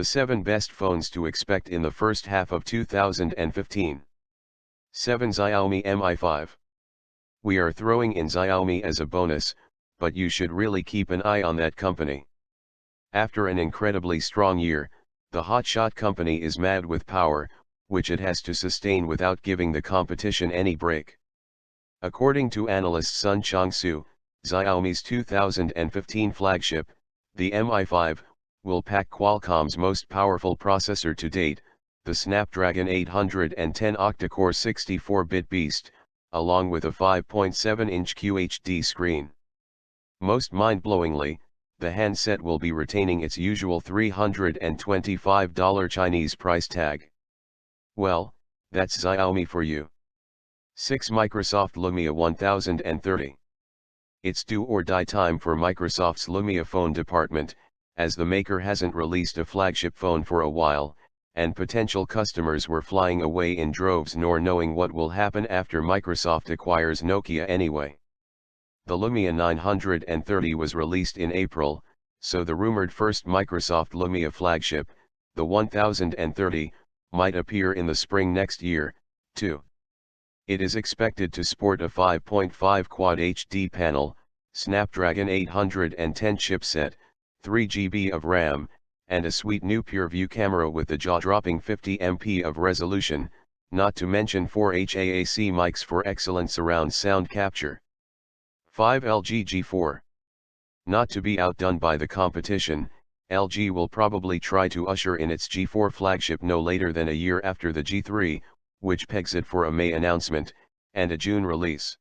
The 7 best phones to expect in the first half of 2015. 7. Xiaomi Mi 5. We are throwing in Xiaomi as a bonus, but you should really keep an eye on that company. After an incredibly strong year, the hotshot company is mad with power, which it has to sustain without giving the competition any break. According to analyst Sun Changsu, Xiaomi's 2015 flagship, the Mi 5, will pack Qualcomm's most powerful processor to date, the Snapdragon 810 octa-core 64-bit beast, along with a 5.7-inch QHD screen. Most mind-blowingly, the handset will be retaining its usual $325 Chinese price tag. Well, that's Xiaomi for you. 6. Microsoft Lumia 1030. It's do or die time for Microsoft's Lumia phone department, as the maker hasn't released a flagship phone for a while, and potential customers were flying away in droves nor knowing what will happen after Microsoft acquires Nokia anyway. The Lumia 930 was released in April, so the rumored first Microsoft Lumia flagship, the 1030, might appear in the spring next year, too. It is expected to sport a 5.5 Quad HD panel, Snapdragon 810 chipset, 3 GB of RAM, and a sweet new PureView camera with the jaw-dropping 50 MP of resolution, not to mention 4 HAAC mics for excellent surround sound capture. 5. LG G4. Not to be outdone by the competition, LG will probably try to usher in its G4 flagship no later than a year after the G3, which pegs it for a May announcement, and a June release.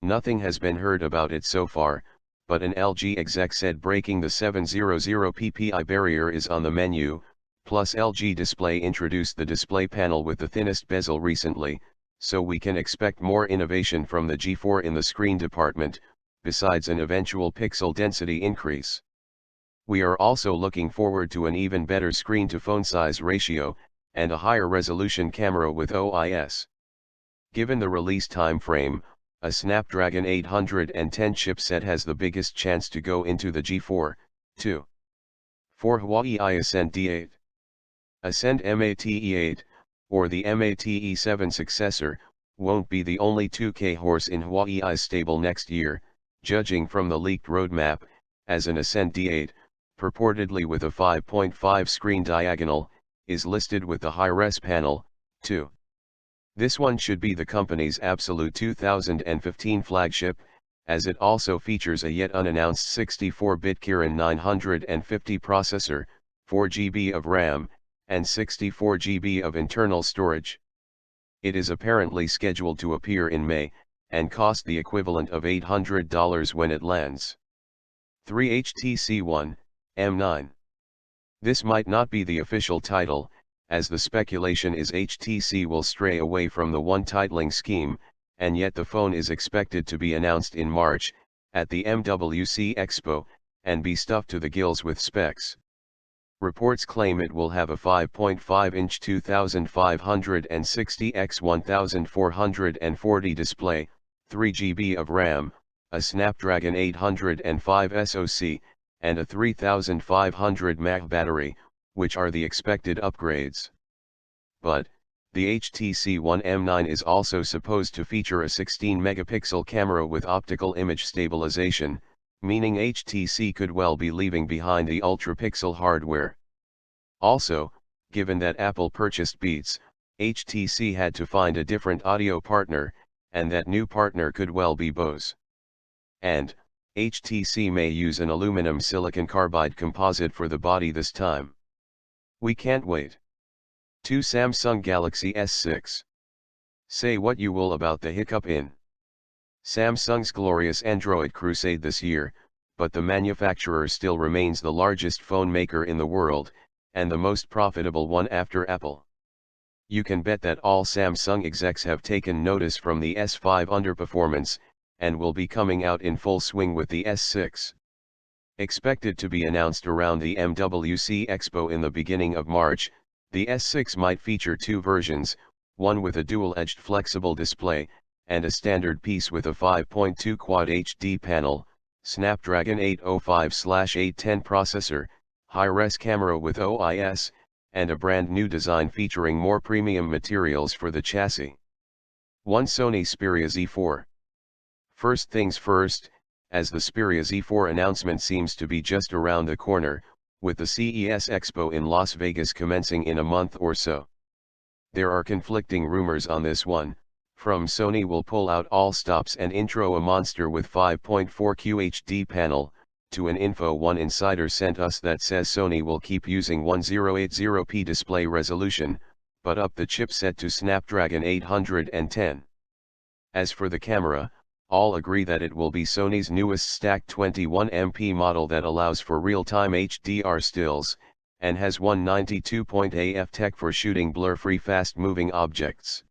Nothing has been heard about it so far, but an LG exec said breaking the 700 ppi barrier is on the menu, plus LG Display introduced the display panel with the thinnest bezel recently, so we can expect more innovation from the G4 in the screen department, besides an eventual pixel density increase. We are also looking forward to an even better screen-to-phone size ratio, and a higher resolution camera with OIS. Given the release time frame, a Snapdragon 810 chipset has the biggest chance to go into the G4, too. 4. Huawei Ascend D8. Ascend Mate8, or the Mate 7 successor, won't be the only 2K horse in Huawei's stable next year, judging from the leaked roadmap, as an Ascend D8, purportedly with a 5.5 screen diagonal, is listed with the high-res panel, too. This one should be the company's absolute 2015 flagship, as it also features a yet unannounced 64-bit Kirin 950 processor, 4 GB of RAM, and 64 GB of internal storage. It is apparently scheduled to appear in May, and cost the equivalent of $800 when it lands. 3. HTC One, M9. This might not be the official title, as the speculation is HTC will stray away from the One titling scheme, and yet the phone is expected to be announced in March, at the MWC Expo, and be stuffed to the gills with specs. Reports claim it will have a 5.5-inch 2560 x 1440 display, 3 GB of RAM, a Snapdragon 805 SoC, and a 3500 mAh battery, which are the expected upgrades. But, the HTC One M9 is also supposed to feature a 16-megapixel camera with optical image stabilization, meaning HTC could well be leaving behind the ultra-pixel hardware. Also, given that Apple purchased Beats, HTC had to find a different audio partner, and that new partner could well be Bose. And, HTC may use an aluminum silicon carbide composite for the body this time. We can't wait. 2. Samsung Galaxy S6. Say what you will about the hiccup in Samsung's glorious Android crusade this year, but the manufacturer still remains the largest phone maker in the world, and the most profitable one after Apple. You can bet that all Samsung execs have taken notice from the S5 underperformance, and will be coming out in full swing with the S6. Expected to be announced around the MWC Expo in the beginning of March, the S6 might feature 2 versions, one with a dual-edged flexible display, and a standard piece with a 5.2 Quad HD panel, Snapdragon 805/810 processor, high-res camera with OIS, and a brand new design featuring more premium materials for the chassis. 1. Sony Xperia Z4. First things first, as the Xperia Z4 announcement seems to be just around the corner, with the CES Expo in Las Vegas commencing in a month or so. There are conflicting rumors on this one, from Sony will pull out all stops and intro a monster with 5.4 QHD panel, to an info one insider sent us that says Sony will keep using 1080p display resolution, but up the chipset to Snapdragon 810. As for the camera, all agree that it will be Sony's newest stacked 21MP model that allows for real-time HDR stills, and has 192.AF tech for shooting blur-free fast-moving objects.